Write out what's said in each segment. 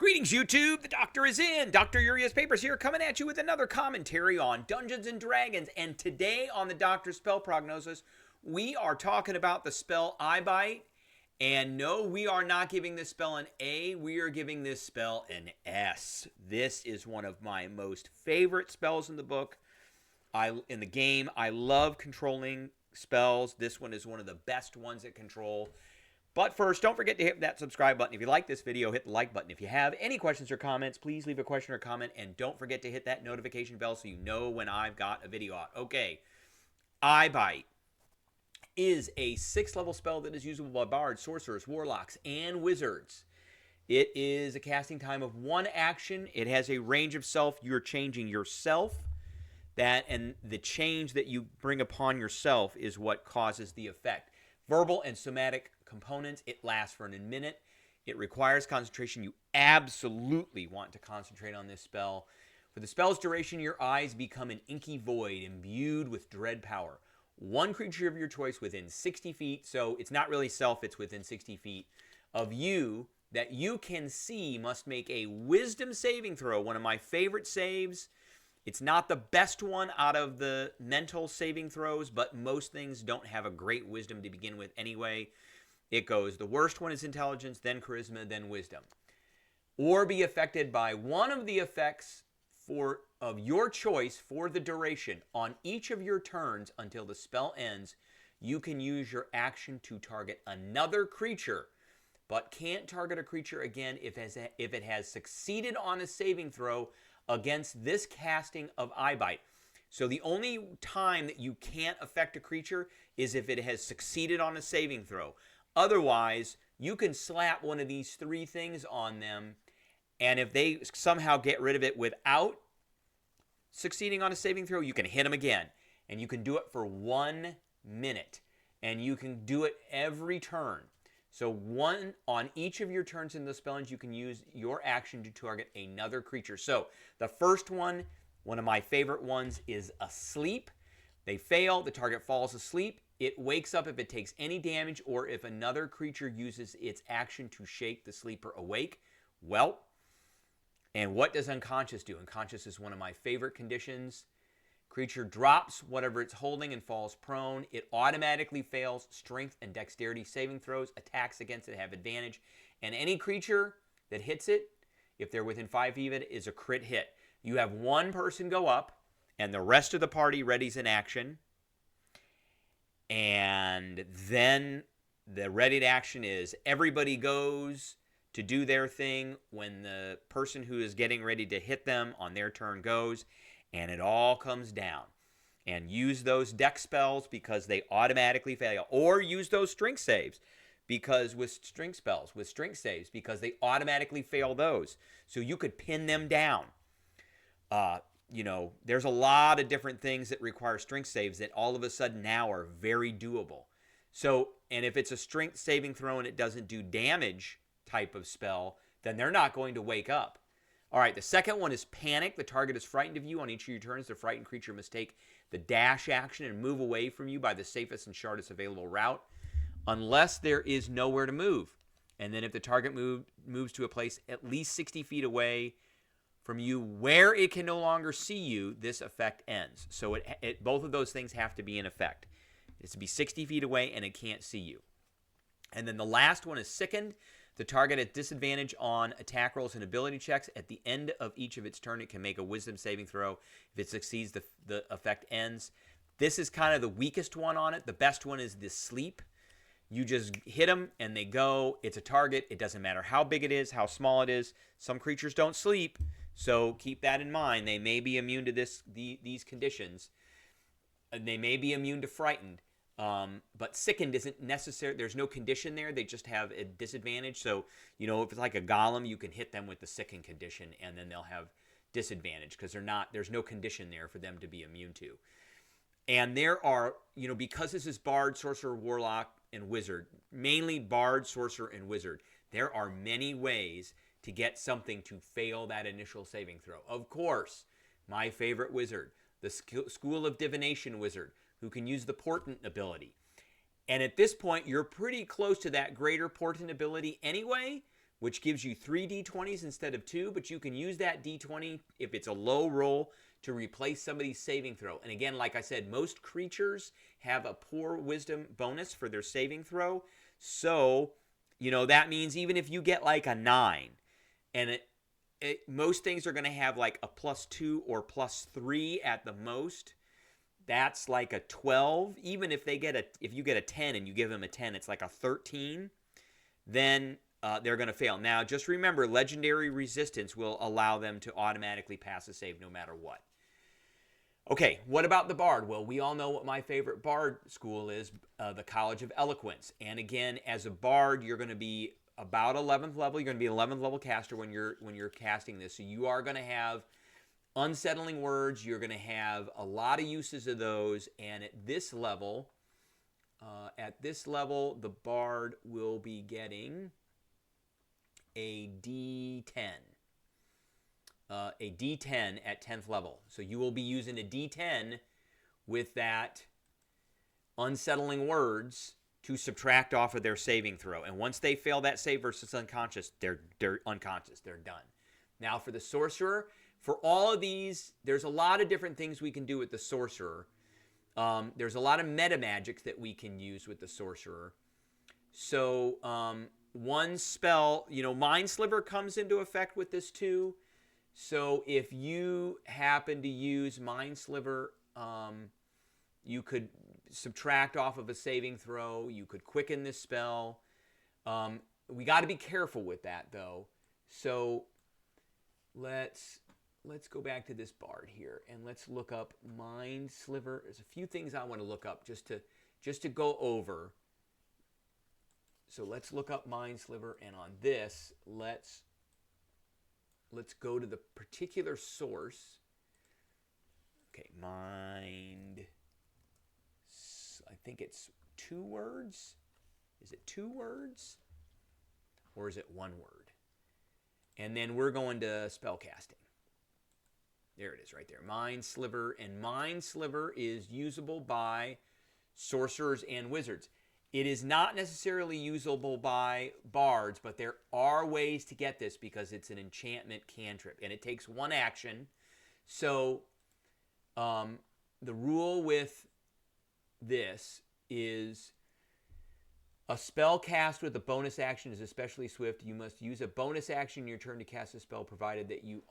Greetings, YouTube. The doctor is in. Dr. Urias Papers here, coming at you with another commentary on Dungeons and Dragons. And today on the Doctor's Spell Prognosis, we are talking about the spell EYEBITE. And no, we are not giving this spell an A. We are giving this spell an S. This is one of my most favorite spells in the book. In the game, I love controlling spells. This one is one of the best ones at control. But first, don't forget to hit that subscribe button. If you like this video, hit the like button. If you have any questions or comments, please leave a question or comment. And don't forget to hit that notification bell so you know when I've got a video out. Okay, EYEBITE is a 6th level spell that is usable by bards, sorcerers, warlocks, and wizards. It is a casting time of 1 action. It has a range of self. You're changing yourself. And the change that you bring upon yourself is what causes the effect. Verbal and somatic components. It lasts for a minute. It requires concentration. You absolutely want to concentrate on this spell. For the spell's duration, your eyes become an inky void imbued with dread power. 1 creature of your choice within 60 feet, so it's not really self, it's within 60 feet, of you that you can see must make a wisdom saving throw. One of my favorite saves. It's not the best one out of the mental saving throws, but most things don't have a great wisdom to begin with anyway. It goes, the worst one is intelligence, then charisma, then wisdom. Or be affected by one of the effects of your choice for the duration. On each of your turns until the spell ends, you can use your action to target another creature, but can't target a creature again if it has succeeded on a saving throw against this casting of EYEBITE. So the only time that you can't affect a creature is if it has succeeded on a saving throw. Otherwise, you can slap one of these 3 things on them, and if they somehow get rid of it without succeeding on a saving throw, you can hit them again. And you can do it for 1 minute. And you can do it every turn. So 1 on each of your turns in the spell ends, you can use your action to target another creature. So the first one of my favorite ones, is asleep. They fail, the target falls asleep. It wakes up if it takes any damage or if another creature uses its action to shake the sleeper awake. Well, and what does unconscious do? Unconscious is one of my favorite conditions. Creature drops whatever it's holding and falls prone. It automatically fails strength and dexterity saving throws. Attacks against it have advantage. And any creature that hits it, if they're within 5 feet of it, is a crit hit. You have 1 person go up, and the rest of the party readies in action. And then the readied action is everybody goes to do their thing when the person who is getting ready to hit them on their turn goes. And it all comes down. And use those dex spells because they automatically fail. Or use those strength saves because with strength saves because they automatically fail those. So you could pin them down. There's a lot of different things that require strength saves that all of a sudden now are very doable. So, and if it's a strength saving throw and it doesn't do damage type of spell, then they're not going to wake up. All right, the second one is panic. The target is frightened of you. On each of your turns, the frightened creature must take the dash action and move away from you by the safest and shortest available route, unless there is nowhere to move. And then if the target moves to a place at least 60 feet away from you where it can no longer see you, this effect ends. So both of those things have to be in effect. It's to be 60 feet away and it can't see you. And then the last one is sickened. The target at disadvantage on attack rolls and ability checks. At the end of each of its turn, it can make a wisdom saving throw. If it succeeds, the effect ends. This is kind of the weakest one on it. The best one is the sleep. You just hit them and they go. It's a target. It doesn't matter how big it is, how small it is. Some creatures don't sleep, so keep that in mind. They may be immune to these conditions. They may be immune to frightened. But sickened isn't necessary. There's no condition there. They just have a disadvantage. So, if it's like a golem, you can hit them with the sickened condition and then they'll have disadvantage because there's no condition there for them to be immune to. And there are, because this is bard, sorcerer, warlock, and wizard, mainly bard, sorcerer, and wizard, there are many ways to get something to fail that initial saving throw. Of course, my favorite wizard, the School of Divination wizard, who can use the portent ability. And at this point, you're pretty close to that greater portent ability anyway, which gives you 3 d20s instead of 2, but you can use that d20 if it's a low roll to replace somebody's saving throw. And again, like I said, most creatures have a poor wisdom bonus for their saving throw. So, that means even if you get like a 9, and most things are going to have like a +2 or +3 at the most. That's like a 12. Even if if you get a 10 and you give them a 10, it's like a 13. Then they're going to fail. Now, just remember, legendary resistance will allow them to automatically pass a save no matter what. Okay, what about the Bard? Well, we all know what my favorite Bard school is, the College of Eloquence. And again, as a Bard, you're going to be about 11th level. You're going to be an 11th level caster when you're casting this. So you are going to have unsettling words. You're going to have a lot of uses of those. And at this level, the Bard will be getting a D10. A D10 at 10th level. So you will be using a D10 with that unsettling words to subtract off of their saving throw. And once they fail that save versus unconscious, they're unconscious. They're done. Now for the Sorcerer, for all of these, there's a lot of different things we can do with the Sorcerer. There's a lot of metamagics that we can use with the Sorcerer. So one spell, Mind Sliver comes into effect with this too. So if you happen to use Mind Sliver, you could subtract off of a saving throw. You could quicken this spell. We got to be careful with that, though. So let's go back to this Bard here, and let's look up Mind Sliver. There's a few things I want to look up just to go over. So let's look up Mind Sliver, and on this, let's go to the particular source. Okay, mind. I think it's 2 words. Is it 2 words? Or is it 1 word? And then we're going to spellcasting. There it is right there. Mind Sliver. And Mind Sliver is usable by sorcerers and wizards. It is not necessarily usable by bards, but there are ways to get this because it's an enchantment cantrip, and it takes 1 action. So the rule with this is a spell cast with a bonus action is especially swift. You must use a bonus action in your turn to cast a spell, provided that you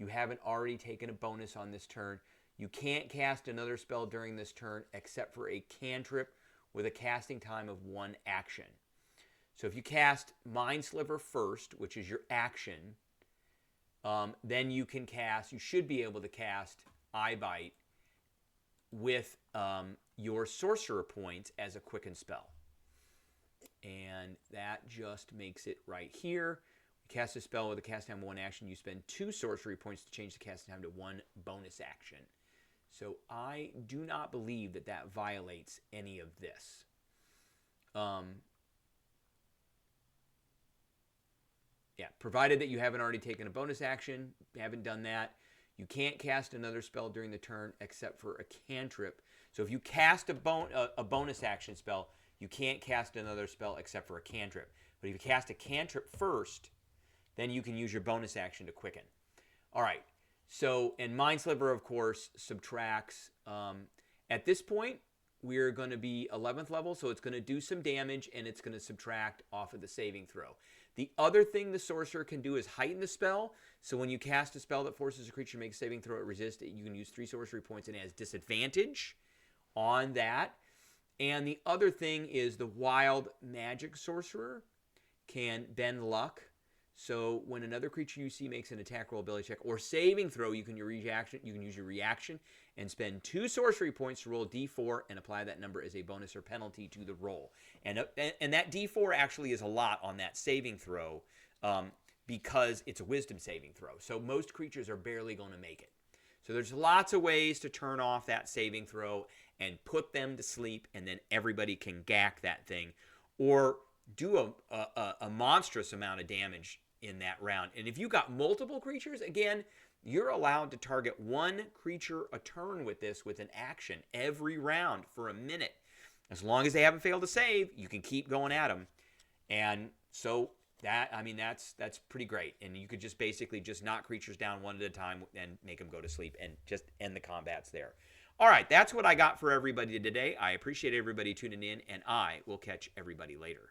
haven't already taken a bonus on this turn. You can't cast another spell during this turn except for a cantrip with a casting time of 1 action. So if you cast Mind Sliver first, which is your action, then you should be able to cast EYEBITE with your Sorcerer points as a quicken spell. And that just makes it right here. You cast a spell with a cast time of 1 action. You spend 2 sorcery points to change the casting time to 1 bonus action. So I do not believe that violates any of this. Provided that you haven't already taken a bonus action, haven't done that. You can't cast another spell during the turn except for a cantrip. So if you cast a bonus action spell, you can't cast another spell except for a cantrip. But if you cast a cantrip first, then you can use your bonus action to quicken. All right. So, and Mind Sliver, of course, subtracts. At this point, we're going to be 11th level, so it's going to do some damage, and it's going to subtract off of the saving throw. The other thing the Sorcerer can do is heighten the spell. So when you cast a spell that forces a creature to make a saving throw at resist, you can use 3 sorcery points, and it has disadvantage on that. And the other thing is the Wild Magic Sorcerer can bend luck. So when another creature you see makes an attack roll, ability check, or saving throw, you can use your reaction and spend 2 sorcery points to roll a d4 and apply that number as a bonus or penalty to the roll. And that d4 actually is a lot on that saving throw because it's a wisdom saving throw. So most creatures are barely going to make it. So there's lots of ways to turn off that saving throw and put them to sleep, and then everybody can gack that thing or do a monstrous amount of damage in that round. And if you got multiple creatures, again, you're allowed to target 1 creature a turn with this with an action every round for a minute. As long as they haven't failed to save, you can keep going at them. And so I mean, that's pretty great. And you could just basically just knock creatures down one at a time and make them go to sleep and just end the combats there. All right, that's what I got for everybody today. I appreciate everybody tuning in, and I will catch everybody later.